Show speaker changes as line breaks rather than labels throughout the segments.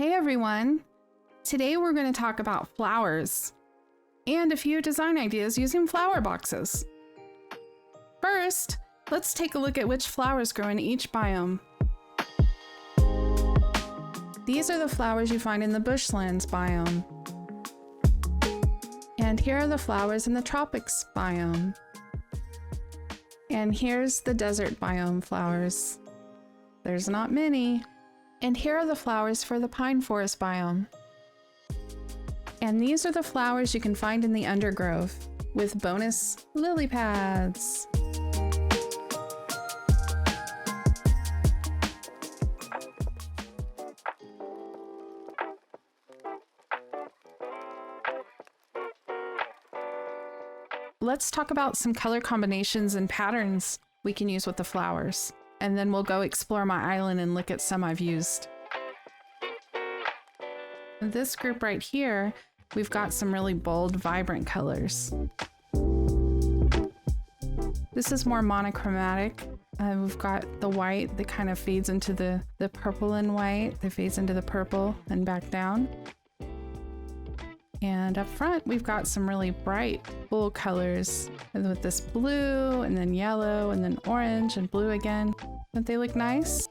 Hey everyone! Today we're going to talk about flowers and a few design ideas using flower boxes. First, let's take a look at which flowers grow in each biome. These are the flowers you find in the bushlands biome. And here are the flowers in the tropics biome. And here's the desert biome flowers. There's not many. And here are the flowers for the pine forest biome. And these are the flowers you can find in the undergrowth with bonus lily pads. Let's talk about some color combinations and patterns we can use with the flowers. And then we'll go explore my island and look at some I've used. In this group right here, we've got some really bold, vibrant colors. This is more monochromatic. We've got the white that kind of fades into the purple and white, that fades into the purple and back down. And up front, we've got some really bright, bold colors with this blue and then yellow and then orange and blue again. Don't they look nice?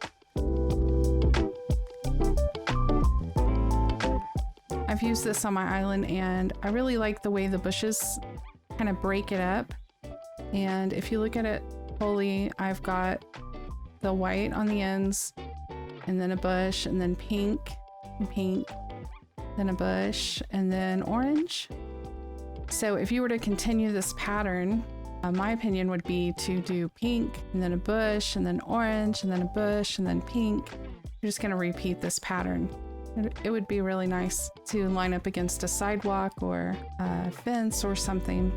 I've used this on my island and I really like the way the bushes kind of break it up. And if you look at it wholly, I've got the white on the ends and then a bush and then pink and pink. Then a bush, and then orange. So if you were to continue this pattern, my opinion would be to do pink, and then a bush, and then orange, and then a bush, and then pink. You're just going to repeat this pattern. It would be really nice to line up against a sidewalk or a fence or something.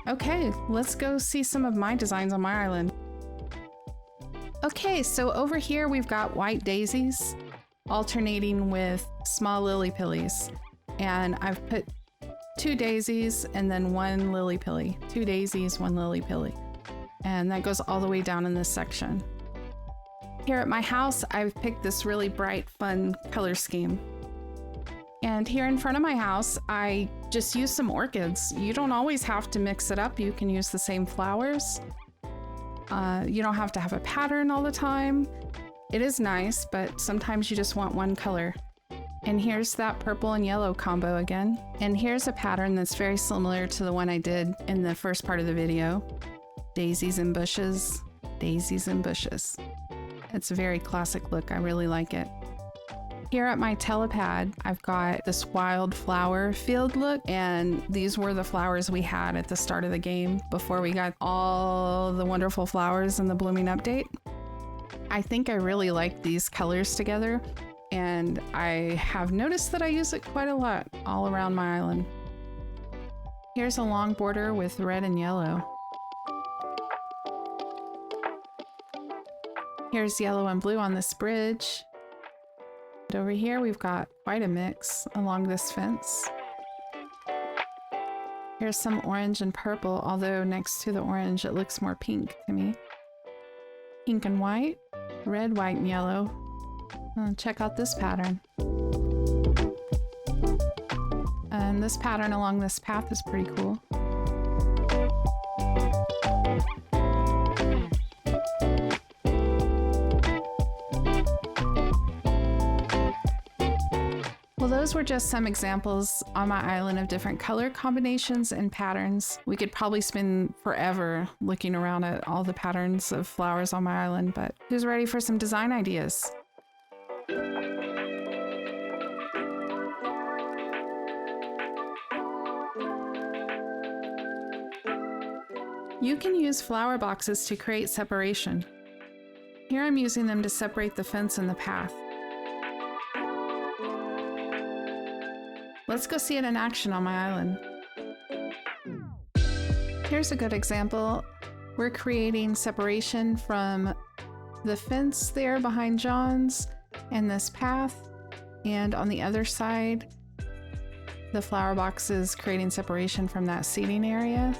Okay, let's go see some of my designs on my island. Okay, so over here we've got white daisies alternating with small lily pillies. And I've put 2 daisies and then 1 lily pilly. 2 daisies, 1 lily pilly. And that goes all the way down in this section. Here at my house, I've picked this really bright, fun color scheme. And here in front of my house, I just use some orchids. You don't always have to mix it up. You can use the same flowers. You don't have to have a pattern all the time. It is nice, but sometimes you just want one color. And here's that purple and yellow combo again. And here's a pattern that's very similar to the one I did in the first part of the video. Daisies and bushes, daisies and bushes. It's a very classic look. I really like it. Here at my telepad, I've got this wildflower field look, and these were the flowers we had at the start of the game before we got all the wonderful flowers in the blooming update. I think I really like these colors together, and I have noticed that I use it quite a lot all around my island. Here's a long border with red and yellow. Here's yellow and blue on this bridge. And over here we've got quite a mix along this fence. Here's some orange and purple, although next to the orange it looks more pink to me. Pink and white. Red, white, and yellow. Check out this pattern. And this pattern along this path is pretty cool. Well, those were just some examples on my island of different color combinations and patterns. We could probably spend forever looking around at all the patterns of flowers on my island, but who's ready for some design ideas? You can use flower boxes to create separation. Here I'm using them to separate the fence and the path. Let's go see it in action on my island. Here's a good example. We're creating separation from the fence there behind John's and this path. And on the other side, the flower box is creating separation from that seating area.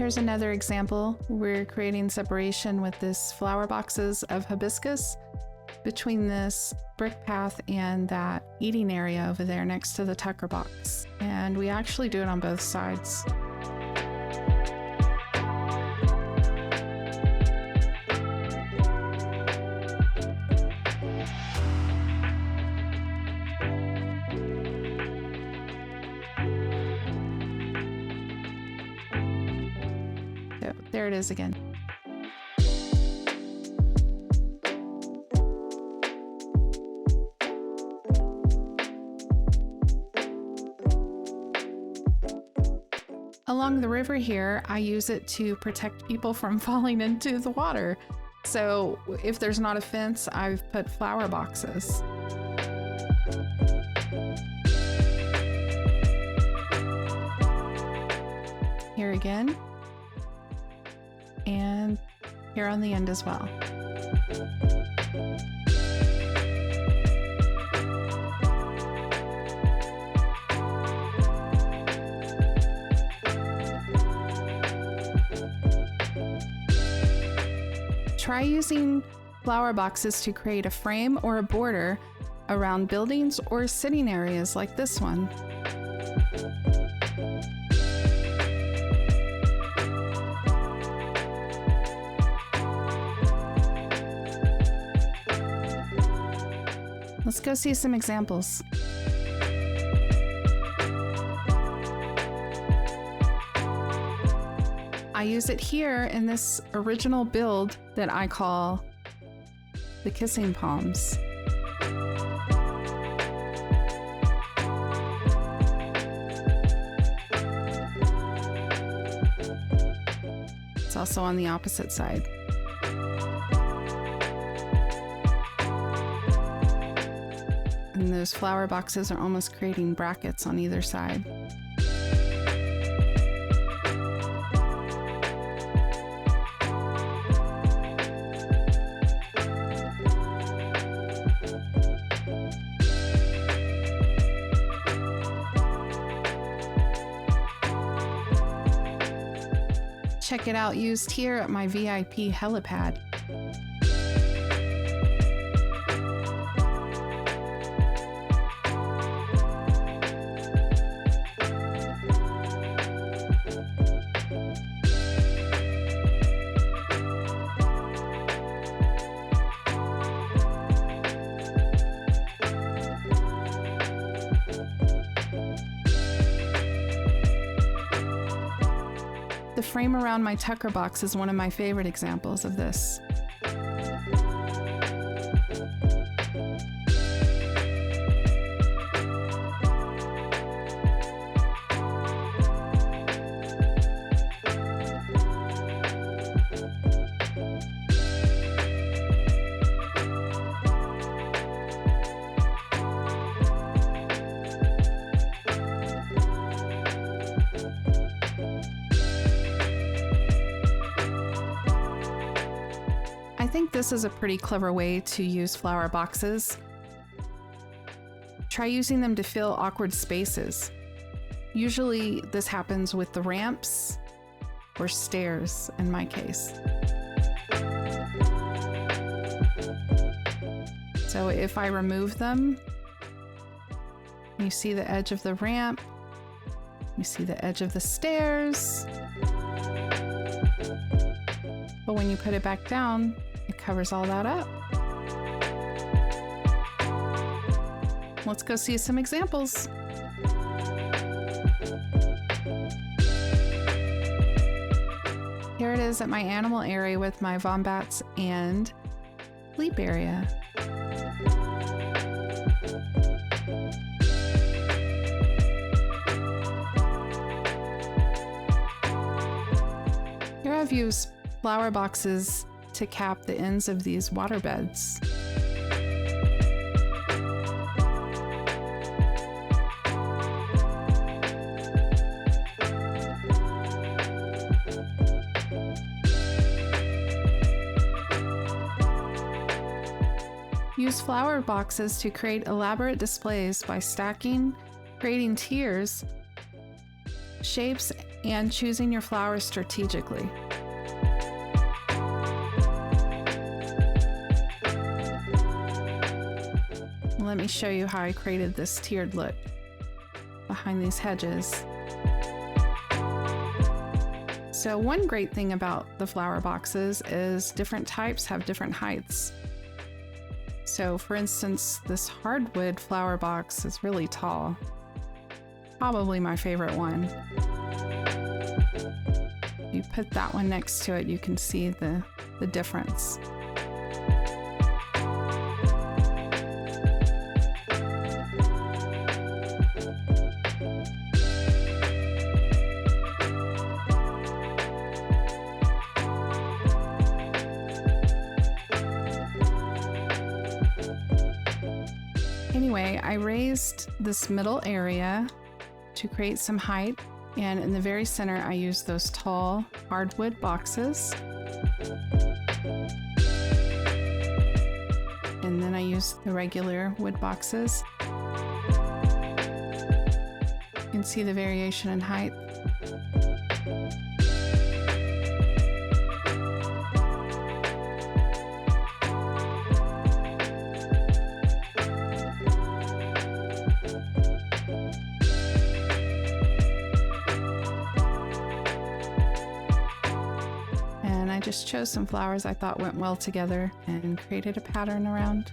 Here's another example. We're creating separation with this flower boxes of hibiscus between this brick path and that eating area over there next to the Tucker box. And we actually do it on both sides. So there it is again. Along the river here, I use it to protect people from falling into the water. So if there's not a fence, I've put flower boxes. Here again. And here on the end as well. Try using flower boxes to create a frame or a border around buildings or sitting areas like this one. Let's go see some examples. I use it here in this original build that I call the kissing palms. It's also on the opposite side. And those flower boxes are almost creating brackets on either side. Check it out used here at my VIP helipad. The frame around my Tucker box is one of my favorite examples of this. I think this is a pretty clever way to use flower boxes. Try using them to fill awkward spaces. Usually this happens with the ramps or stairs in my case. So if I remove them, you see the edge of the ramp, you see the edge of the stairs. But when you put it back down, it covers all that up. Let's go see some examples. Here it is at my animal area with my wombats and leap area. Here I've used flower boxes to cap the ends of these water beds. Use flower boxes to create elaborate displays by stacking, creating tiers, shapes, and choosing your flowers strategically. Let me show you how I created this tiered look behind these hedges. So one great thing about the flower boxes is different types have different heights. So for instance, this hardwood flower box is really tall. Probably my favorite one. If you put that one next to it, you can see the difference. Anyway, I raised this middle area to create some height, and in the very center I used those tall hardwood boxes. And then I used the regular wood boxes. You can see the variation in height. I just chose some flowers I thought went well together and created a pattern around.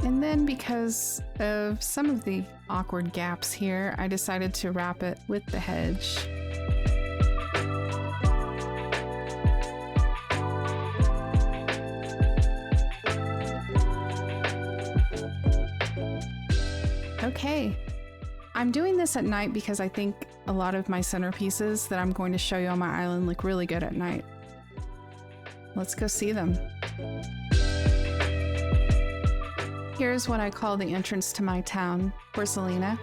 And then because of some of the awkward gaps here, I decided to wrap it with the hedge. Okay. I'm doing this at night because I think a lot of my centerpieces that I'm going to show you on my island look really good at night. Let's go see them. Here's what I call the entrance to my town, Porcelina.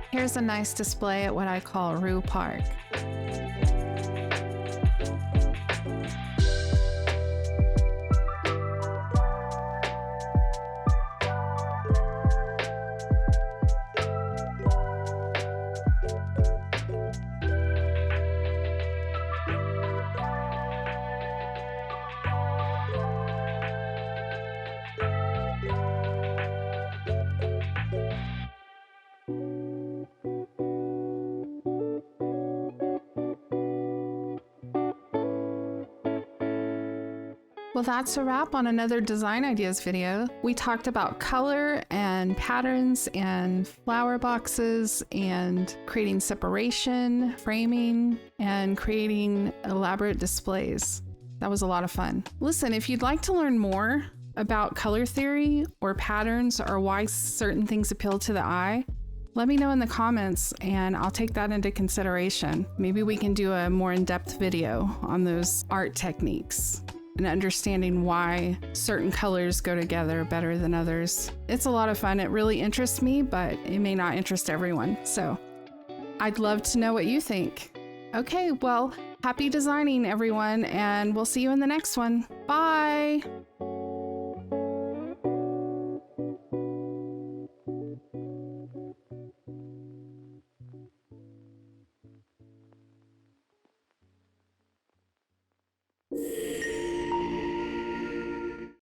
Here's a nice display at what I call Rue Park. Well, that's a wrap on another design ideas video. We talked about color and patterns and flower boxes and creating separation, framing, and creating elaborate displays. That was a lot of fun. Listen, if you'd like to learn more about color theory or patterns or why certain things appeal to the eye, let me know in the comments and I'll take that into consideration. Maybe we can do a more in-depth video on those art techniques and understanding why certain colors go together better than others. It's a lot of fun. It really interests me, but it may not interest everyone. So I'd love to know what you think. Okay, well, happy designing, everyone, and we'll see you in the next one. Bye!